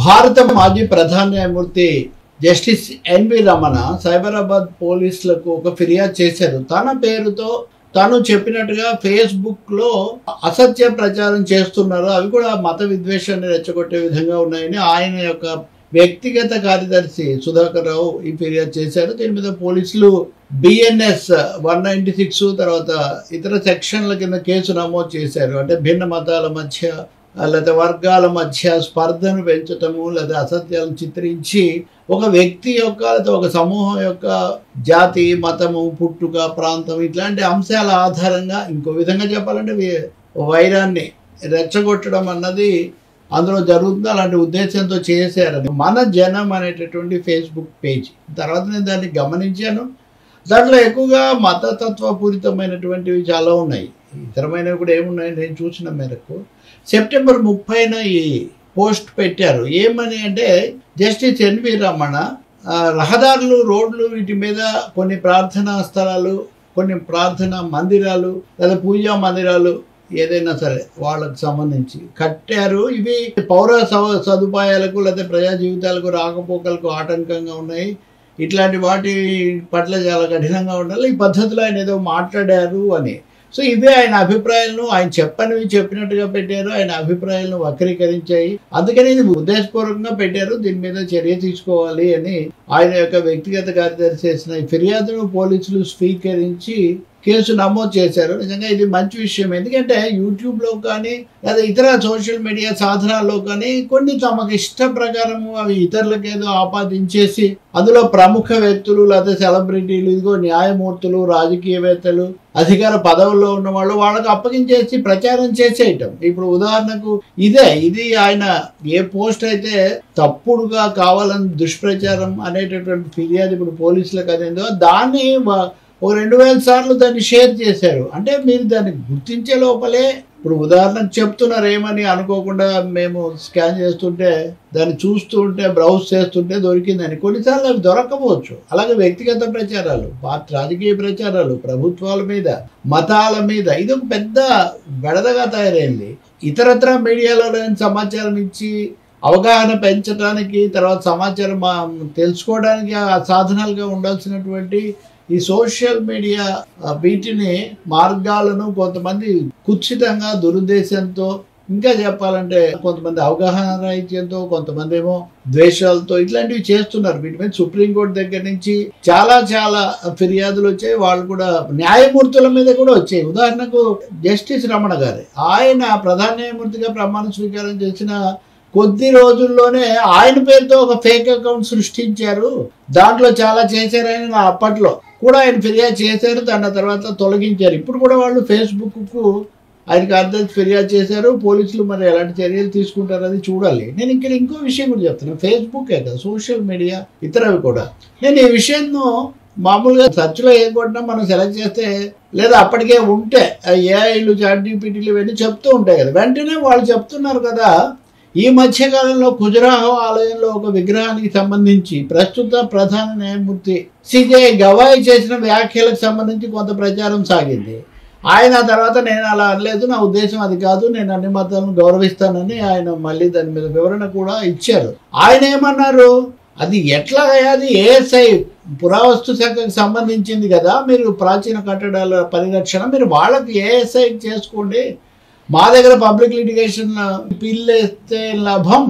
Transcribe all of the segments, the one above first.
భారత మాజీ ప్రధాన న్యాయమూర్తి జస్టిస్ ఎన్వి రమణ సైబరాబాద్ పోలీసులకు ఒక ఫిర్యాదు చేశారు. తన పేరుతో తను చెప్పినట్టుగా ఫేస్బుక్ లో అసత్య ప్రచారం చేస్తున్నారు, అవి కూడా మత విద్వేషాన్ని రెచ్చగొట్టే విధంగా ఉన్నాయని ఆయన యొక్క వ్యక్తిగత కార్యదర్శి సుధాకర్ రావు ఈ ఫిర్యాదు చేశారు. దీని మీద పోలీసులు బిఎన్ఎస్ 196 తర్వాత ఇతర సెక్షన్ల కింద కేసు నమోదు చేశారు. అంటే భిన్న మతాల మధ్య లేదా వర్గాల మధ్య స్పర్ధను పెంచటము లేదా అసత్యాలను చిత్రించి ఒక వ్యక్తి యొక్క లేదా ఒక సమూహం యొక్క జాతి, మతము, పుట్టుక, ప్రాంతం ఇట్లాంటి అంశాల ఆధారంగా ఇంకో విధంగా చెప్పాలంటే వైరాన్ని రెచ్చగొట్టడం అన్నది అందులో జరుగుతుంది. అలాంటి ఉద్దేశంతో చేశారని మన జనం అనేటటువంటి ఫేస్బుక్ పేజ్. తర్వాత నేను దాన్ని గమనించాను. దాంట్లో ఎక్కువగా మతతత్వపూరితమైనటువంటివి చాలా ఉన్నాయి, ఇతరమైనవి కూడా ఏమున్నాయి నేను చూసిన మేరకు. సెప్టెంబర్ 30న ఈ పోస్ట్ పెట్టారు. ఏమని అంటే జస్టిస్ ఎన్వి రమణ రహదారులు, రోడ్లు వీటి మీద కొన్ని ప్రార్థనా స్థలాలు, కొన్ని ప్రార్థనా మందిరాలు లేదా పూజా మందిరాలు ఏదైనా సరే వాళ్ళకు సంబంధించి కట్టారు. ఇవి పౌర సదుపాయాలకు లేదా ప్రజా జీవితాలకు రాకపోకలకు ఆటంకంగా ఉన్నాయి. ఇట్లాంటి వాటి పట్ల చాలా కఠినంగా ఉండాలి. ఈ పద్ధతిలో ఆయన ఏదో మాట్లాడారు అని. సో ఇవే ఆయన అభిప్రాయాలను, ఆయన చెప్పనివి చెప్పినట్టుగా పెట్టారు, ఆయన అభిప్రాయాలను వక్రీకరించాయి. అందుకని ఇది ఉద్దేశపూర్వకంగా పెట్టారు, దీని మీద చర్య తీసుకోవాలి అని ఆయన యొక్క వ్యక్తిగత కార్యదర్శి చేసిన ఫిర్యాదును పోలీసులు స్వీకరించి కేసు నమోదు చేశారు. నిజంగా ఇది మంచి విషయం. ఎందుకంటే యూట్యూబ్లో కానీ లేదా ఇతర సోషల్ మీడియా సాధనాల్లో కానీ కొన్ని తమకు ఇష్ట ప్రకారము అవి ఇతరులకు ఏదో ఆపాదించేసి అందులో ప్రముఖ వ్యక్తులు లేదా సెలబ్రిటీలు, ఇదిగో న్యాయమూర్తులు, రాజకీయవేత్తలు, అధికార పదవుల్లో ఉన్న వాళ్ళు వాళ్ళకు అప్పగించేసి ప్రచారం చేసేయటం. ఇప్పుడు ఉదాహరణకు ఇది ఆయన ఏ పోస్ట్ అయితే తప్పుడుగా కావాలని దుష్ప్రచారం అనేటటువంటి ఫిర్యాదు ఇప్పుడు పోలీసులకు అందిందో దాన్ని ఒక 2000 సార్లు దాన్ని షేర్ చేశారు. అంటే మీరు దాన్ని గుర్తించే లోపలే ఇప్పుడు ఉదాహరణకు చెప్తున్నారు ఏమని అనుకోకుండా మేము స్కాన్ చేస్తుంటే దాన్ని చూస్తూ ఉంటే బ్రౌజ్ చేస్తుంటే దొరికిందని. కొన్నిసార్లు అవి దొరకవచ్చు. అలాగే వ్యక్తిగత ప్రచారాలు, రాజకీయ ప్రచారాలు, ప్రభుత్వాల మీద, మతాల మీద ఇది ఒక పెద్ద బెడదగా తయారైంది. ఇతరత్ర మీడియాలో సమాచారం ఇచ్చి అవగాహన పెంచడానికి, తర్వాత సమాచారం తెలుసుకోవడానికి ఆ సాధనాలుగా ఉండాల్సినటువంటి ఈ సోషల్ మీడియా వీటిని మార్గాలను కొంతమంది కుత్సితంగా దురుద్దేశంతో, ఇంకా చెప్పాలంటే కొంతమంది అవగాహన రాహిత్యంతో, కొంతమంది ఏమో ద్వేషాలతో ఇట్లాంటివి చేస్తున్నారు. వీటి మీద సుప్రీంకోర్టు దగ్గర నుంచి చాలా ఫిర్యాదులు వచ్చాయి. వాళ్ళు కూడా న్యాయమూర్తుల మీద కూడా వచ్చాయి. ఉదాహరణకు జస్టిస్ రమణ గారు, ఆయన ప్రధాన న్యాయమూర్తిగా ప్రమాణ స్వీకారం చేసిన కొద్ది రోజుల్లోనే ఆయన పేరుతో ఒక ఫేక్ అకౌంట్ సృష్టించారు. దాంట్లో చాలా చేశారు. ఆయన అప్పట్లో కూడా ఆయన ఫిర్యాదు చేశారు, దాని తర్వాత తొలగించారు. ఇప్పుడు కూడా వాళ్ళు ఫేస్బుక్కు ఆయనకు అర్థం ఫిర్యాదు చేశారు. పోలీసులు మరి ఎలాంటి చర్యలు తీసుకుంటారు అది చూడాలి. నేను ఇక్కడ ఇంకో విషయం కూడా చెప్తున్నాను. ఫేస్బుక్కే కదా, సోషల్ మీడియా ఇతరవి కూడా. నేను ఈ విషయంను మామూలుగా సర్చ్లో ఏం కొట్టినా మనం సెలెక్ట్ చేస్తే లేదా అప్పటికే ఉంటే ఏఐలు, చాట్‌జీపీటీలు ఇవన్నీ చెప్తూ ఉంటాయి కదా, వెంటనే వాళ్ళు చెప్తున్నారు కదా. ఈ మధ్యకాలంలో ఖజురాహో ఆలయంలో ఒక విగ్రహానికి సంబంధించి ప్రస్తుత ప్రధాన న్యాయమూర్తి సిజే గవాయి చేసిన వ్యాఖ్యలకు సంబంధించి కొంత ప్రచారం సాగింది. ఆయన తర్వాత నేను అలా అనలేదు, నా ఉద్దేశం అది కాదు, నేను అన్ని మతాలను గౌరవిస్తానని ఆయన మళ్ళీ దాని మీద వివరణ కూడా ఇచ్చారు. ఆయన ఏమన్నారు, అది ఎట్లా అది ఏఎస్ఐ పురావస్తు శాఖకు సంబంధించింది కదా, మీరు ప్రాచీన కట్టడాల పరిరక్షణ మీరు వాళ్ళకి ఏఎస్ఐ చేసుకోండి, మా దగ్గర పబ్లిక్ లిటిగేషన్ పిల్లేస్తే లాభం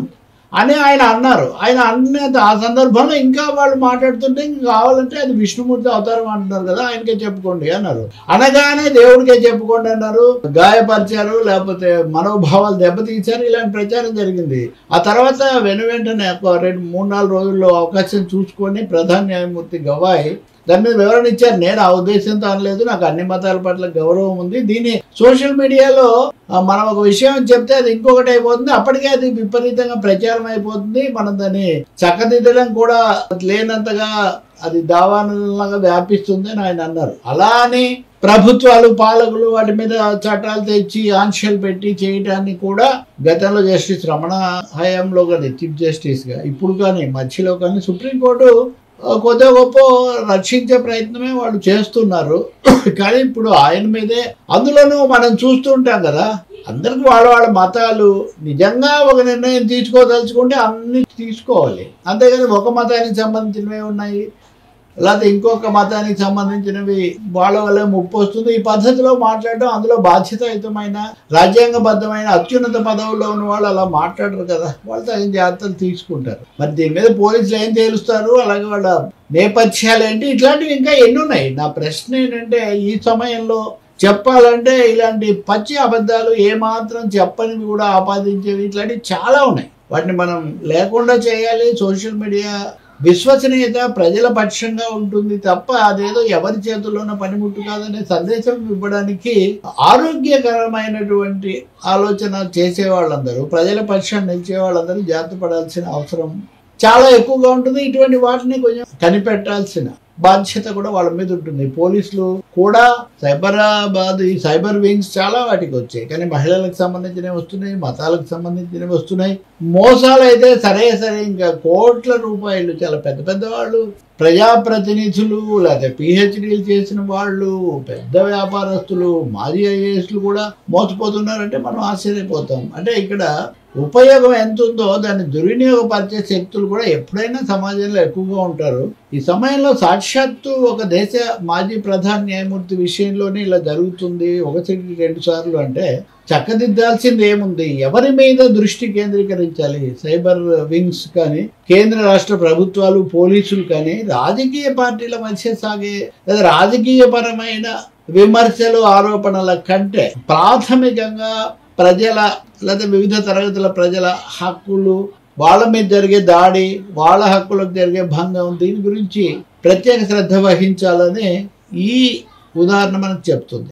అని ఆయన అన్నారు. ఆయన అన్న ఆ సందర్భంలో ఇంకా వాళ్ళు మాట్లాడుతుంటే ఇంకా కావాలంటే అది విష్ణుమూర్తి అవతారం అంటున్నారు కదా, ఆయనకే చెప్పుకోండి అన్నారు. అనగానే దేవుడికే చెప్పుకోండి అన్నారు, గాయపరిచారు, లేకపోతే మనోభావాలు దెబ్బతీశారు. ఇలాంటి ప్రచారం జరిగింది. ఆ తర్వాత వెంటనే 2-3-4 రోజుల్లో అవకాశం చూసుకొని ప్రధాన న్యాయమూర్తి గవాయి దాని మీద వివరణ ఇచ్చారు. నేను ఆ ఉద్దేశంతో అనలేదు, నాకు అన్ని మతాల పట్ల గౌరవం ఉంది. దీన్ని సోషల్ మీడియాలో మనం ఒక విషయం చెప్తే అది ఇంకొకటి అయిపోతుంది, అప్పటికే అది విపరీతంగా ప్రచారం అయిపోతుంది. మనం దాన్ని చక్కదిద్దడం కూడా లేనంతగా అది దావానంగా వ్యాపిస్తుంది అని ఆయన అన్నారు. అలా అని ప్రభుత్వాలు, పాలకులు వాటి మీద చట్టాలు తెచ్చి ఆంక్షలు పెట్టి చేయటాన్ని కూడా గతంలో జస్టిస్ రమణ హయాంలో కానీ చీఫ్ జస్టిస్గా, ఇప్పుడు కానీ మధ్యలో కానీ సుప్రీంకోర్టు కొద్దిగా గొప్ప రక్షించే ప్రయత్నమే వాళ్ళు చేస్తున్నారు. కానీ ఇప్పుడు ఆయన మీదే, అందులోనూ మనం చూస్తుంటాం కదా, అందరికి వాళ్ళ వాళ్ళ మతాలు నిజంగా ఒక నిర్ణయం తీసుకోదలుచుకుంటే అన్ని తీసుకోవాలి, అంతేగాని ఒక మతానికి సంబంధించినవి ఉన్నాయి లేకపోతే ఇంకొక మతానికి సంబంధించినవి వాళ్ళ వల్ల ముప్పు వస్తుంది. ఈ పద్ధతిలో మాట్లాడడం అందులో బాధ్యతాయుతమైన రాజ్యాంగబద్ధమైన అత్యున్నత పదవుల్లో ఉన్న వాళ్ళు అలా మాట్లాడరు కదా, వాళ్ళు తగిన జాగ్రత్తలు తీసుకుంటారు. మరి దీని మీద పోలీసులు ఏం తేలుస్తారు, అలాగే వాళ్ళ నేపథ్యాలు ఏంటి, ఇట్లాంటివి ఇంకా ఎన్ని ఉన్నాయి. నా ప్రశ్న ఏంటంటే ఈ సమయంలో చెప్పాలంటే ఇలాంటి పచ్చి అబద్ధాలు ఏమాత్రం చెప్పనివి కూడా ఆపాదించేవి ఇట్లాంటివి చాలా ఉన్నాయి. వాటిని మనం లేకుండా చేయాలి. సోషల్ మీడియా విశ్వసనీయత ప్రజల పక్షంగా ఉంటుంది తప్ప అదేదో ఎవరి చేతుల్లోనో పనిముట్టు కాదనే సందేశం ఇవ్వడానికి ఆరోగ్యకరమైనటువంటి ఆలోచన చేసే వాళ్ళందరూ, ప్రజల పక్షాన్ని నిలిచే వాళ్ళందరూ జాగ్రత్త పడాల్సిన అవసరం చాలా ఎక్కువగా ఉంటుంది. ఇటువంటి వాటిని కొంచెం కనిపెట్టాల్సిన బాధ్యత కూడా వాళ్ళ మీద ఉంటుంది. పోలీసులు కూడా సైబరాబాద్ ఈ సైబర్ వింగ్స్ చాలా వాటికి వచ్చాయి, కానీ మహిళలకు సంబంధించినవి వస్తున్నాయి, మతాలకు సంబంధించినవి వస్తున్నాయి. మోసాలు అయితే సరే ఇంకా కోట్ల రూపాయలు, చాలా పెద్ద పెద్ద వాళ్ళు, ప్రజాప్రతినిధులు, లేకపోతే పిహెచ్డీలు చేసిన వాళ్ళు, పెద్ద వ్యాపారస్తులు, మాజీ ఐఏఎస్లు కూడా మోసపోతున్నారంటే మనం ఆశ్చర్యపోతాం. అంటే ఇక్కడ ఉపయోగం ఎంత ఉందో దాన్ని దుర్వినియోగపరిచే శక్తులు కూడా ఎప్పుడైనా సమాజంలో ఎక్కువగా ఉంటారు. ఈ సమయంలో సాక్షాత్తు ఒక దేశ మాజీ ప్రధాన న్యాయమూర్తి విషయంలోనే ఇలా జరుగుతుంది 1-2 సార్లు అంటే చక్కదిద్దాల్సింది ఏముంది, ఎవరి మీద దృష్టి కేంద్రీకరించాలి? సైబర్ వింగ్స్ కానీ, కేంద్ర రాష్ట్ర ప్రభుత్వాలు, పోలీసులు కానీ, రాజకీయ పార్టీల మధ్య సాగే లేదా రాజకీయపరమైన విమర్శలు ఆరోపణల కంటే ప్రాథమికంగా ప్రజల లేదా వివిధ తరగతుల ప్రజల హక్కులు, వాళ్ళ మీద జరిగే దాడి, వాళ్ళ హక్కులకు జరిగే భంగం, దీని గురించి ప్రత్యేక శ్రద్ధ వహించాలని ఈ ఉదాహరణ మనకు చెప్తుంది.